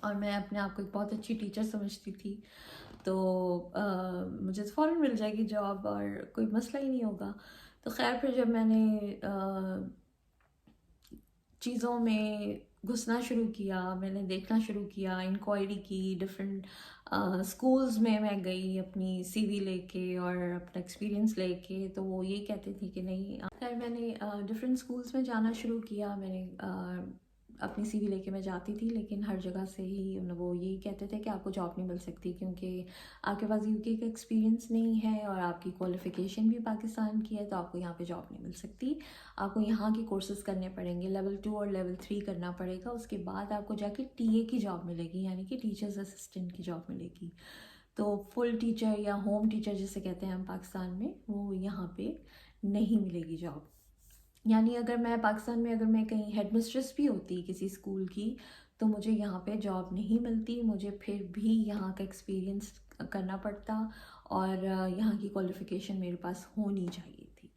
اور میں اپنے آپ کو ایک بہت اچھی ٹیچر سمجھتی تھی، تو مجھے فوراً مل جائے گی جاب اور کوئی مسئلہ ہی نہیں ہوگا. تو خیر پھر جب میں نے چیزوں میں گھسنا شروع کیا، میں نے دیکھنا شروع کیا، انکوائری کی، ڈفرینٹ اسکولز میں گئی اپنی سی وی لے کے اور اپنا ایکسپیرینس لے کے. تو وہ یہ کہتے تھے کہ نہیں. خیر میں نے ڈفرینٹ اسکولز میں جانا شروع کیا. میں نے اپنی سی وی لے کے میں جاتی تھی، لیکن ہر جگہ سے ہی وہ یہی کہتے تھے کہ آپ کو جاب نہیں مل سکتی کیونکہ آپ کے پاس یو کے کا ایکسپیرینس نہیں ہے اور آپ کی کوالیفیکیشن بھی پاکستان کی ہے، تو آپ کو یہاں پہ جاب نہیں مل سکتی. آپ کو یہاں کے کورسز کرنے پڑیں گے، لیول 2 اور لیول 3 کرنا پڑے گا. اس کے بعد آپ کو جا کے ٹی اے کی جاب ملے گی، یعنی کہ ٹیچرز اسسٹنٹ کی جاب ملے گی. تو فل ٹیچر یا ہوم ٹیچر جسے کہتے ہیں ہم پاکستان میں، وہ یہاں پہ نہیں ملے گی جاب. یعنی اگر میں پاکستان میں اگر میں کہیں ہیڈ مسٹریس بھی ہوتی کسی اسکول کی، تو مجھے یہاں پہ جاب نہیں ملتی. مجھے پھر بھی یہاں کا ایکسپیرینس کرنا پڑتا اور یہاں کی کوالیفیکیشن میرے پاس ہونی چاہیے تھی.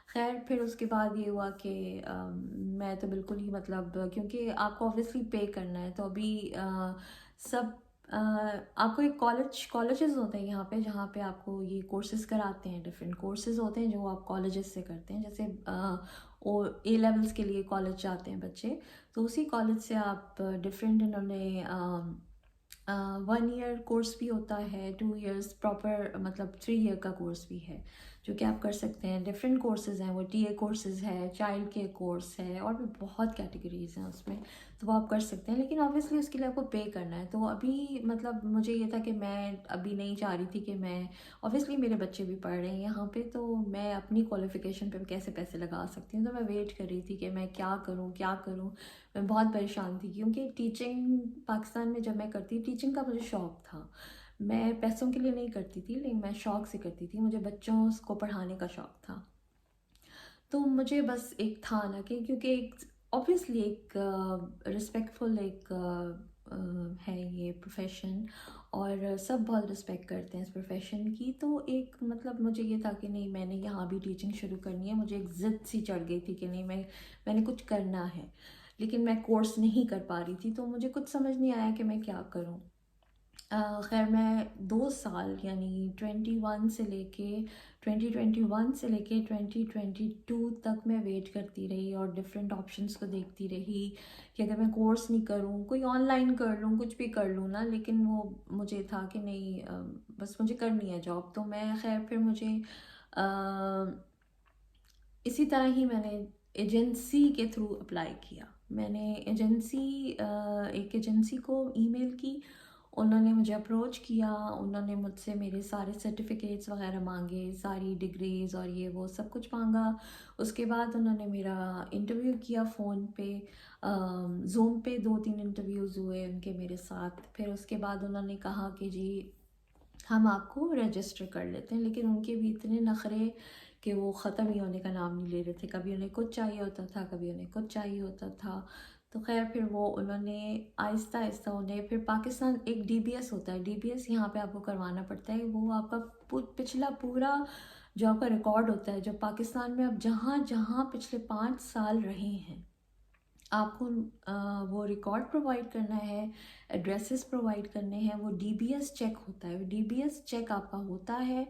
خیر پھر اس کے بعد یہ ہوا کہ میں تو بالکل ہی مطلب، کیونکہ آپ کو آبویسلی پے کرنا ہے، تو ابھی سب آپ کو ایک کالجز ہوتے ہیں یہاں پہ جہاں پہ آپ کو یہ کورسز کراتے ہیں. ڈفرینٹ کورسز ہوتے ہیں جو آپ کالجز سے کرتے ہیں، جیسے اے لیولس کے لیے کالج جاتے ہیں بچے، تو اسی کالج سے آپ ڈفرینٹ انہوں نے 1 ایئر کورس بھی ہوتا ہے، 2 ایئرس پراپر مطلب 3 ایئر کا کورس بھی ہے جو کہ آپ کر سکتے ہیں. ڈفرینٹ کورسز ہیں، وہ ٹی اے کورسز ہے، چائلڈ کیئر کورس ہے، اور بھی بہت کیٹیگریز ہیں اس میں، تو وہ آپ کر سکتے ہیں. لیکن آبویسلی اس کے لیے آپ کو پے کرنا ہے. تو ابھی مطلب مجھے یہ تھا کہ میں ابھی نہیں چاہ رہی تھی کہ میں، آبویسلی میرے بچے بھی پڑھ رہے ہیں یہاں پہ، تو میں اپنی کوالیفیکیشن پہ کیسے پیسے لگا سکتی ہوں. تو میں ویٹ کر رہی تھی کہ میں کیا کروں. میں بہت پریشان تھی کیونکہ ٹیچنگ پاکستان میں جب میں کرتی، ٹیچنگ کا مجھے شوق تھا. میں پیسوں کے لیے نہیں کرتی تھی، لیکن میں شوق سے کرتی تھی. مجھے بچوں کو پڑھانے کا شوق تھا. تو مجھے بس ایک تھا نا کہ کیونکہ ایک اوبویسلی ایک رسپیکٹفل ایک ہے یہ پروفیشن، اور سب بہت رسپیکٹ کرتے ہیں اس پروفیشن کی. تو ایک مطلب مجھے یہ تھا کہ نہیں، میں نے یہاں بھی ٹیچنگ شروع کرنی ہے. مجھے ایک ضد سی چڑھ گئی تھی کہ نہیں، میں نے کچھ کرنا ہے، لیکن میں کورس نہیں کر پا رہی تھی. تو مجھے کچھ سمجھ نہیں آیا کہ میں کیا کروں. خیر میں 2 سال یعنی 2021 سے لے کے 2022 تک میں ویٹ کرتی رہی اور ڈفرینٹ آپشنس کو دیکھتی رہی کہ اگر میں کورس نہیں کروں، کوئی آن لائن کر لوں، کچھ بھی کر لوں نا. لیکن وہ مجھے تھا کہ نہیں، بس مجھے کرنی ہے جاب. تو میں خیر پھر مجھے اسی طرح ہی میں نے ایجنسی کے تھرو اپلائی کیا. میں نے ایک ایجنسی کو ای میل کی، انہوں نے مجھے اپروچ کیا. انہوں نے مجھ سے میرے سارے سرٹیفکیٹس وغیرہ مانگے، ساری ڈگریز اور یہ وہ سب کچھ مانگا. اس کے بعد انہوں نے میرا انٹرویو کیا فون پہ، زوم پہ 2-3 انٹرویوز ہوئے ان کے میرے ساتھ. پھر اس کے بعد انہوں نے کہا کہ جی ہم آپ کو رجسٹر کر لیتے ہیں. لیکن ان کے بھی اتنے نخرے کہ وہ ختم ہی ہونے کا نام نہیں لے رہے تھے. کبھی انہیں کچھ چاہیے ہوتا تھا، کبھی انہیں کچھ چاہیے ہوتا تھا. تو خیر پھر وہ انہوں نے آہستہ آہستہ انہیں، پھر پاکستان ایک ڈی بی ایس ہوتا ہے، ڈی بی ایس یہاں پہ آپ کو کروانا پڑتا ہے. وہ آپ کا پچھلا پورا جو آپ کا ریکارڈ ہوتا ہے، جو پاکستان میں آپ جہاں جہاں پچھلے 5 سال رہے ہیں، آپ کو وہ ریکارڈ پرووائڈ کرنا ہے، ایڈریسز پرووائڈ کرنے ہیں. وہ ڈی بی ایس چیک ہوتا ہے. ڈی بی ایس چیک آپ کا ہوتا ہے،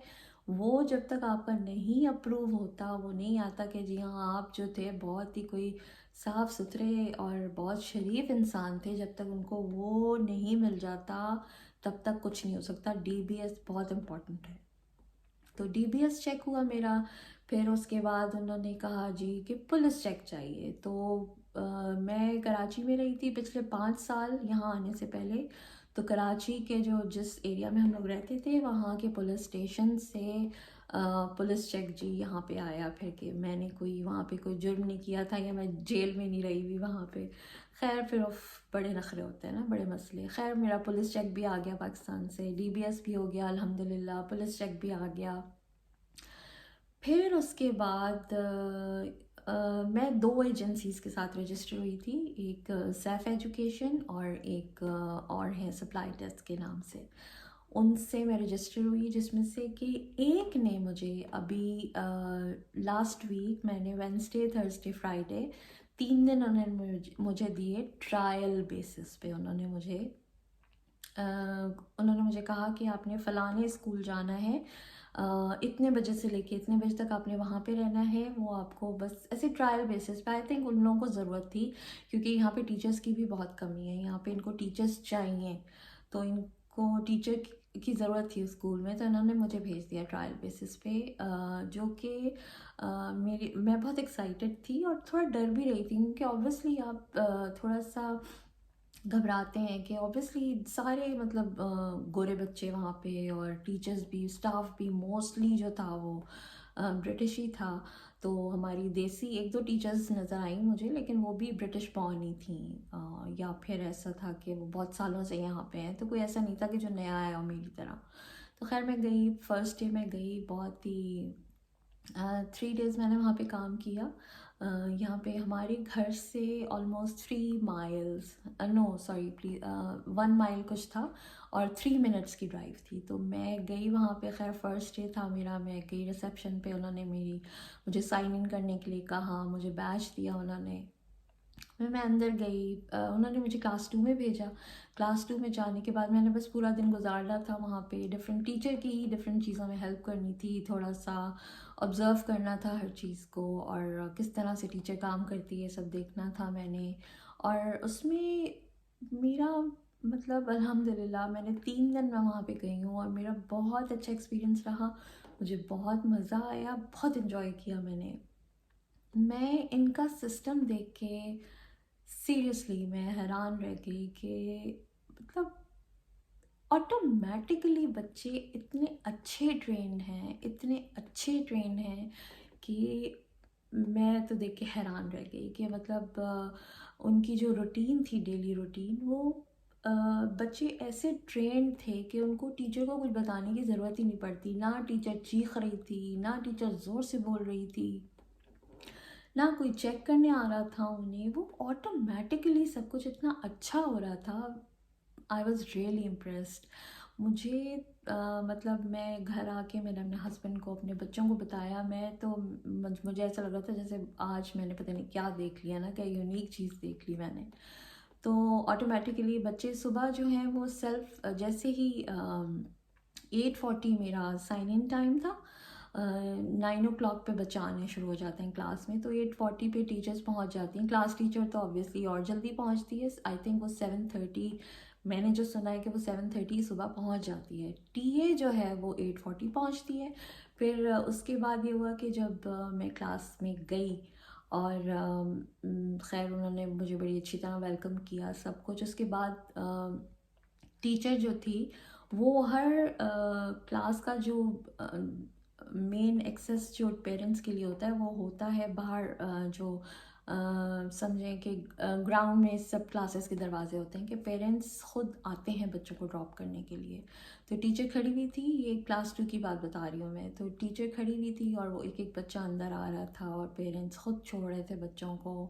وہ جب تک آپ کا نہیں اپروو ہوتا، وہ نہیں آتا کہ جی ہاں آپ جو تھے بہت ہی کوئی صاف ستھرے اور بہت شریف انسان تھے، جب تک ان کو وہ نہیں مل جاتا تب تک کچھ نہیں ہو سکتا. ڈی بی ایس بہت امپورٹنٹ ہے. تو ڈی بی ایس چیک ہوا میرا. پھر اس کے بعد انہوں نے کہا جی کہ پولیس چیک چاہیے. تو میں کراچی میں رہی تھی پچھلے 5 سال یہاں آنے سے پہلے. تو کراچی کے جس ایریا میں ہم لوگ رہتے تھے، وہاں کے پولیس اسٹیشن سے پولیس چیک جی یہاں پہ آیا. پھر کہ میں نے وہاں پہ کوئی جرم نہیں کیا تھا، یا میں جیل میں نہیں رہی ہوئی وہاں پہ. خیر پھر بڑے نخرے ہوتے ہیں نا، بڑے مسئلے. خیر میرا پولیس چیک بھی آ گیا پاکستان سے، ڈی بی ایس بھی ہو گیا الحمدللہ، پولیس چیک بھی آ گیا. پھر اس کے بعد میں 2 ایجنسیز کے ساتھ رجسٹر ہوئی تھی، ایک سیف ایجوکیشن اور ایک اور ہے سپلائی ٹیسٹ کے نام سے. ان سے میں رجسٹر ہوئی، جس میں سے کہ ایک نے مجھے ابھی لاسٹ ویک، میں نے وینسڈے، تھرسڈے، فرائیڈے 3 دن انہوں نے مجھے دیے ٹرائل بیسس پہ. انہوں نے مجھے انہوں نے مجھے کہا کہ آپ نے فلانے اسکول جانا ہے، اتنے بجے سے لے کے اتنے بجے تک آپ نے وہاں پہ رہنا ہے. وہ آپ کو بس ایسے ٹرائل بیسس پہ، آئی تھنک ان لوگوں کو ضرورت تھی کیونکہ یہاں پہ ٹیچرس کی بھی بہت کمی ہے، یہاں پہ ان کو ٹیچرس چاہیے، تو ان کو ٹیچر کی ضرورت تھی اسکول میں، تو انہوں نے مجھے بھیج دیا ٹرائل بیسس پہ، جو کہ میں بہت ایکسائٹیڈ تھی اور تھوڑا ڈر بھی رہی تھی کیونکہ اوبویسلی آپ تھوڑا سا گھبراتے ہیں کہ اوبویسلی سارے مطلب گورے بچے وہاں پہ، اور ٹیچرز بھی، اسٹاف بھی موسٹلی جو تھا وہ برٹش ہی تھا. تو ہماری دیسی ایک دو ٹیچرز نظر آئیں مجھے، لیکن وہ بھی برٹش بورن ہی تھیں، یا پھر ایسا تھا کہ وہ بہت سالوں سے یہاں پہ ہیں، تو کوئی ایسا نہیں تھا کہ جو نیا آیا ہو میری طرح. تو خیر میں گئی، فرسٹ ڈے میں گئی، بہت ہی 3 days میں نے وہاں پہ کام کیا. یہاں پہ ہمارے گھر سے almost 3 miles، no sorry please 1 mile کچھ تھا، اور 3 minutes کی ڈرائیو تھی. تو میں گئی وہاں پہ، خیر فرسٹ ڈے تھا میرا، میں گئی ریسیپشن پہ، انہوں نے مجھے سائن ان کرنے کے لیے کہا، مجھے بیج دیا انہوں نے. میں اندر گئی، انہوں نے مجھے کلاس 2 میں بھیجا. کلاس 2 میں جانے کے بعد میں نے بس پورا دن گزارنا تھا وہاں پہ، ڈفرینٹ ٹیچر کی ڈفرینٹ چیزوں میں ہیلپ کرنی تھی، تھوڑا سا آبزرو کرنا تھا ہر چیز کو، اور کس طرح سے ٹیچر کام کرتی ہے سب دیکھنا تھا میں نے. اور اس میں میرا مطلب الحمدللہ میں نے 3 دن میں وہاں پہ گئی ہوں، اور میرا بہت اچھا ایکسپیرینس رہا، مجھے بہت مزہ آیا، بہت انجوائے کیا میں نے. میں ان کا سسٹم دیکھ کے سیریسلی میں حیران رہ گئی کہ مطلب آٹومیٹکلی بچے اتنے اچھے ٹرینڈ ہیں، اتنے اچھے ٹرینڈ ہیں کہ میں تو دیکھ کے حیران رہ گئی کہ مطلب ان کی جو روٹین تھی، ڈیلی روٹین، وہ بچے ایسے ٹرینڈ تھے کہ ان کو ٹیچر کو کچھ بتانے کی ضرورت ہی نہیں پڑتی، نہ ٹیچر چیخ رہی تھی، نہ ٹیچر زور سے بول رہی تھی، نہ کوئی چیک کرنے آ رہا تھا انہیں، وہ آٹومیٹکلی سب کچھ اتنا اچھا ہو رہا تھا. I was really impressed. مجھے مطلب میں گھر آ کے میں نے اپنے ہسبینڈ کو، اپنے بچوں کو بتایا، میں تو مجھے ایسا لگ رہا تھا جیسے آج میں نے پتہ نہیں کیا دیکھ لیا نا، کیا یونیک چیز دیکھ لی میں نے. تو آٹومیٹکلی بچے صبح جو ہیں وہ سیلف، جیسے ہی 8:40 میرا سائن ان ٹائم تھا، 9 o'clock پہ بچہ آنے شروع ہو جاتے ہیں کلاس میں، تو 8:40 پہ ٹیچرس پہنچ جاتی ہیں. کلاس ٹیچر تو آبویسلی اور جلدی پہنچتی ہے، آئی تھنک وہ 7:30، میں نے جو سنا ہے کہ وہ 7:30 صبح پہنچ جاتی ہے. ٹی اے جو ہے وہ 8:40 پہنچتی ہے. پھر اس کے بعد یہ ہوا کہ جب میں کلاس میں گئی، اور خیر انہوں نے مجھے بڑی اچھی طرح ویلکم کیا سب کچھ. اس کے بعد ٹیچر جو تھی وہ ہر کلاس کا جو مین ایکسیس جو پیرنٹس کے لیے ہوتا ہے، وہ ہوتا ہے باہر، جو سمجھیں کہ گراؤنڈ میں سب کلاسز کے دروازے ہوتے ہیں کہ پیرنٹس خود آتے ہیں بچوں کو ڈراپ کرنے کے لیے. تو ٹیچر کھڑی ہوئی تھی، یہ کلاس 2 کی بات بتا رہی ہوں میں، تو ٹیچر کھڑی ہوئی تھی اور وہ ایک ایک بچہ اندر آ رہا تھا، اور پیرنٹس خود چھوڑ رہے تھے بچوں کو،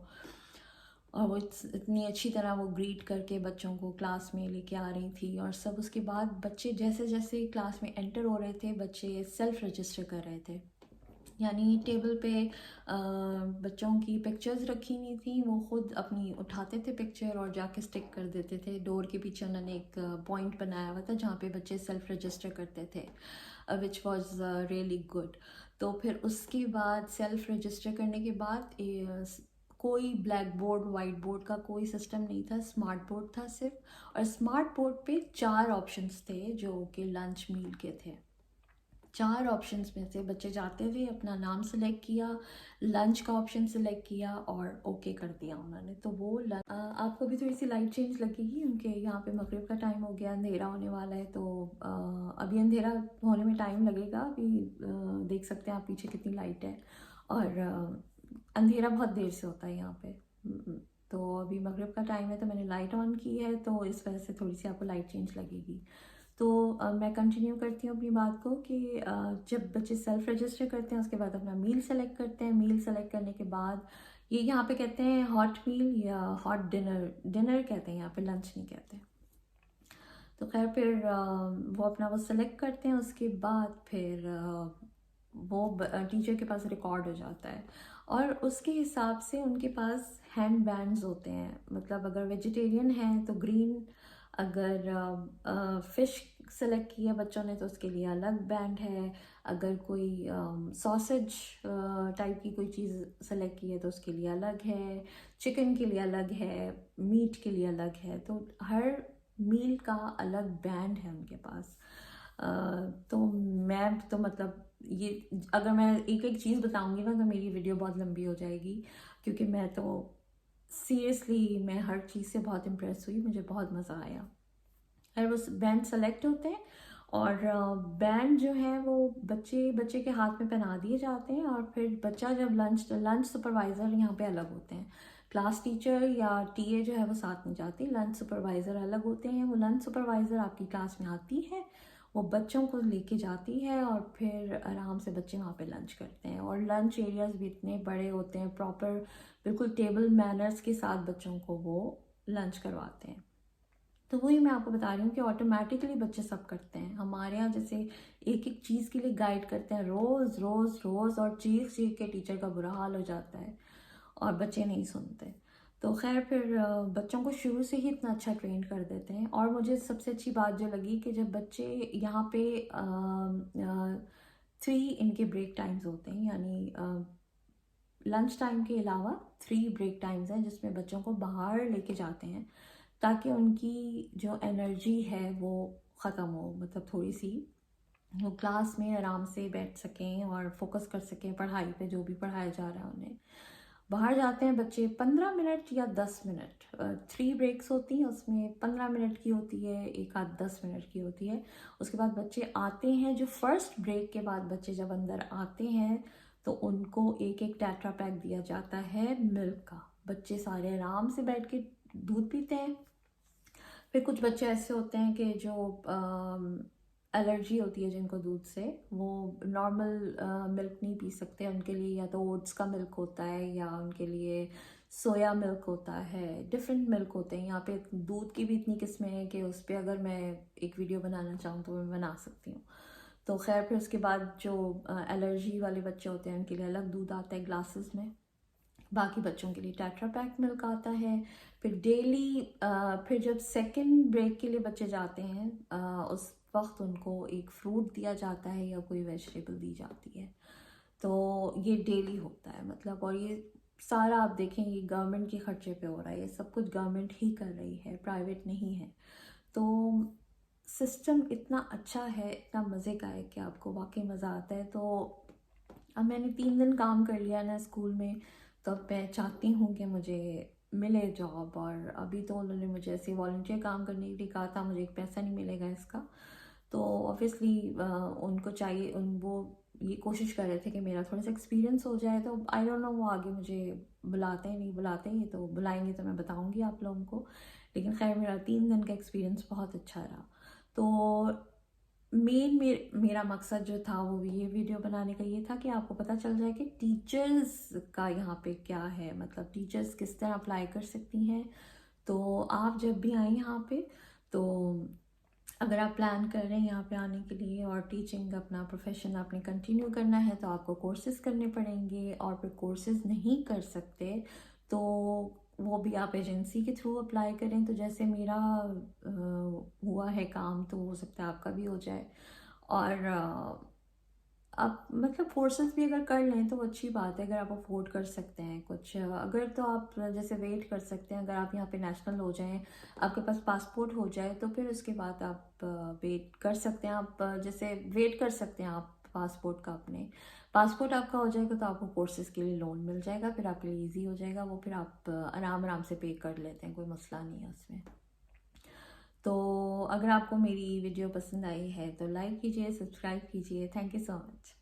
اور وہ اتنی اچھی طرح وہ گریٹ کر کے بچوں کو کلاس میں لے کے آ رہی تھی. اور سب اس کے بعد بچے جیسے جیسے کلاس میں انٹر ہو رہے تھے، بچے سیلف رجسٹر کر رہے تھے، یعنی ٹیبل پہ بچوں کی پکچرز رکھی ہوئی تھیں، وہ خود اپنی اٹھاتے تھے پکچر اور جا کے اسٹک کر دیتے تھے. ڈور کے پیچھے انہوں نے ایک پوائنٹ بنایا ہوا تھا جہاں پہ بچے سیلف رجسٹر کرتے تھے، وچ واز ریئلی گڈ. تو پھر اس کے بعد سیلف رجسٹر کرنے کے بعد کوئی بلیک بورڈ، وائٹ بورڈ کا کوئی سسٹم نہیں تھا، اسمارٹ بورڈ تھا صرف. اور اسمارٹ بورڈ پہ 4 آپشنس تھے جو کہ لنچ میل کے تھے. 4 آپشنس میں سے بچے جاتے ہوئے اپنا نام سلیکٹ کیا، لنچ کا آپشن سلیکٹ کیا اور اوکے کر دیا انہوں نے. تو وہ آپ کو بھی تھوڑی سی لائٹ چینج لگے گی کیونکہ یہاں پہ مغرب کا ٹائم ہو گیا، اندھیرا ہونے والا ہے. تو ابھی اندھیرا ہونے میں ٹائم لگے گا، ابھی دیکھ سکتے ہیں آپ پیچھے کتنی لائٹ ہے، اور اندھیرا بہت دیر سے ہوتا ہے یہاں پہ. تو ابھی مغرب کا ٹائم ہے تو میں نے لائٹ آن کی ہے، تو اس وجہ سے تھوڑی سی آپ کو لائٹ چینج لگے گی. تو میں کنٹینیو کرتی ہوں اپنی بات کو کہ جب بچے سیلف رجسٹر کرتے ہیں اس کے بعد اپنا میل سلیکٹ کرتے ہیں. میل سلیکٹ کرنے کے بعد یہ یہاں پہ کہتے ہیں ہاٹ میل یا ہاٹ ڈنر کہتے ہیں، یہاں پہ لنچ نہیں کہتے. تو خیر پھر وہ اپنا وہ سلیکٹ کرتے ہیں، اس کے بعد پھر وہ ٹیچر کے پاس ریکارڈ ہو جاتا ہے، اور اس کے حساب سے ان کے پاس ہینڈ بینڈز ہوتے ہیں. مطلب اگر ویجیٹیرین ہیں تو گرین اگر فش سلیکٹ کیا بچوں نے تو اس کے لیے الگ بینڈ ہے. اگر کوئی ساسج ٹائپ کی کوئی چیز سلیکٹ کی ہے تو اس کے لیے الگ ہے. چکن کے لیے الگ ہے, میٹ کے لیے الگ ہے. تو ہر میل کا الگ بینڈ ہے ان کے پاس. تو میں تو مطلب یہ اگر میں ایک ایک چیز بتاؤں گی نا تو میری ویڈیو بہت لمبی ہو جائے گی, کیونکہ میں تو سیریسلی میں ہر چیز سے بہت امپریس ہوئی, مجھے بہت مزہ آیا. اور وہ بینڈ سلیکٹ ہوتے ہیں اور بینڈ جو ہے وہ بچے کے ہاتھ میں پہنا دیے جاتے ہیں. اور پھر بچہ جب لنچ سپروائزر یہاں پہ الگ ہوتے ہیں, کلاس ٹیچر یا ٹی اے جو ہے وہ ساتھ نہیں جاتی, لنچ سپروائزر الگ ہوتے ہیں. وہ لنچ سپروائزر آپ کی کلاس میں آتی ہے, وہ بچوں کو لے کے جاتی ہے اور پھر آرام سے بچے وہاں پہ لنچ کرتے ہیں. اور لنچ ایریاز بھی اتنے بڑے ہوتے ہیں, پراپر بالکل ٹیبل مینرز کے ساتھ بچوں کو وہ لنچ کرواتے ہیں. تو وہی میں آپ کو بتا رہی ہوں کہ آٹومیٹکلی بچے سب کرتے ہیں. ہمارے یہاں جیسے ایک ایک چیز کے لیے گائیڈ کرتے ہیں روز روز روز, اور چیخ کے ٹیچر کا برا حال ہو جاتا ہے اور بچے نہیں سنتے. تو خیر پھر بچوں کو شروع سے ہی اتنا اچھا ٹرین کر دیتے ہیں. اور مجھے سب سے اچھی بات جو لگی کہ جب بچے یہاں پہ 3 ان کے بریک ٹائمز ہوتے ہیں, یعنی لنچ ٹائم کے علاوہ 3 بریک ٹائمز ہیں جس میں بچوں کو باہر لے کے جاتے ہیں تاکہ ان کی جو انرجی ہے وہ ختم ہو, مطلب تھوڑی سی وہ کلاس میں آرام سے بیٹھ سکیں اور فوکس کر سکیں پڑھائی پہ, جو بھی پڑھایا جا رہا ہے انہیں. باہر جاتے ہیں بچے 15 منٹ یا 10 منٹ, 3 بریکس ہوتی ہیں, اس میں 15 منٹ کی ہوتی ہے, ایک آدھ 10 منٹ کی ہوتی ہے. اس کے بعد بچے آتے ہیں, جو فرسٹ بریک کے بعد بچے جب اندر آتے ہیں تو ان کو ایک ایک ٹیٹرا پیک دیا جاتا ہے ملک کا. بچے سارے آرام سے بیٹھ کے دودھ پیتے ہیں. پھر کچھ بچے ایسے ہوتے ہیں کہ جو الرجی ہوتی ہے جن کو دودھ سے, وہ نارمل ملک نہیں پی سکتے. ان کے لیے یا تو اوٹس کا ملک ہوتا ہے یا ان کے لیے سویا ملک ہوتا ہے, ڈفرینٹ ملک ہوتے ہیں. یہاں پہ دودھ کی بھی اتنی قسمیں ہیں کہ اس پہ اگر میں ایک ویڈیو بنانا چاہوں تو میں بنا سکتی ہوں. تو خیر پھر اس کے بعد جو الرجی والے بچے ہوتے ہیں ان کے لیے الگ دودھ آتا ہے گلاسز میں. باقی بچوں کے لیے ٹیٹرا پیک ملک آتا ہے. پھر ڈیلی پھر جب سیکنڈ بریک کے لیے بچے جاتے ہیں اس وقت ان کو ایک فروٹ دیا جاتا ہے یا کوئی ویجیٹیبل دی جاتی ہے. تو یہ ڈیلی ہوتا ہے مطلب. اور یہ سارا آپ دیکھیں یہ گورنمنٹ کے خرچے پہ ہو رہا ہے, یہ سب کچھ گورنمنٹ ہی کر رہی ہے, پرائیویٹ نہیں ہے. تو سسٹم اتنا اچھا ہے, اتنا مزے کا ہے کہ آپ کو واقعی مزہ آتا ہے. تو اب میں نے 3 دن کام کر لیا نا اسکول میں, تو اب میں چاہتی ہوں کہ مجھے ملے جاب. اور ابھی تو انہوں نے مجھے ایسے والنٹیئر کام کرنے کے لیے کہا تھا, مجھے ایک پیسہ نہیں ملے گا اس کا. تو اوبیسلی ان کو چاہیے, وہ یہ کوشش کر رہے تھے کہ میرا تھوڑا سا ایکسپیرینس ہو جائے. تو آئی ڈونٹ نو وہ آگے مجھے بلاتے ہیں نہیں بلاتے, یہ تو بلائیں گے تو میں بتاؤں گی آپ لوگوں کو. لیکن خیر میرا 3 دن کا ایکسپیرینس بہت اچھا رہا. تو میرا مقصد جو تھا وہ یہ ویڈیو بنانے کا یہ تھا کہ آپ کو پتہ چل جائے کہ ٹیچرز کا یہاں پہ کیا ہے, مطلب ٹیچرز کس طرح اپلائی کر سکتی ہیں. تو آپ جب بھی آئیں یہاں پہ, تو اگر آپ پلان کر رہے ہیں یہاں پہ آنے کے لیے اور ٹیچنگ اپنا پروفیشن آپ نے کنٹینیو کرنا ہے, تو آپ کو کورسز کرنے پڑیں گے. اور پھر کورسز نہیں کر سکتے تو وہ بھی آپ ایجنسی کے تھرو اپلائی کریں. تو جیسے میرا ہوا ہے کام, تو ہو سکتا ہے آپ کا بھی ہو جائے. اور آپ مطلب کورسز بھی اگر کر لیں تو اچھی بات ہے, اگر آپ افورڈ کر سکتے ہیں کچھ. اگر تو آپ جیسے ویٹ کر سکتے ہیں, اگر آپ یہاں پہ نیشنل ہو جائیں, آپ کے پاس پاسپورٹ ہو جائے, تو پھر اس کے بعد آپ ویٹ کر سکتے ہیں. آپ جیسے ویٹ کر سکتے ہیں آپ پاسپورٹ کا, اپنے پاسپورٹ آپ کا ہو جائے گا تو آپ کو کورسز کے لیے لون مل جائے گا, پھر آپ کے لیے ایزی ہو جائے گا. وہ پھر آپ آرام سے پے کر لیتے ہیں, کوئی مسئلہ نہیں ہے اس میں. تو اگر آپ کو میری ویڈیو پسند آئی ہے تو لائک کیجیے, سبسکرائب کیجیے. Thank you so much.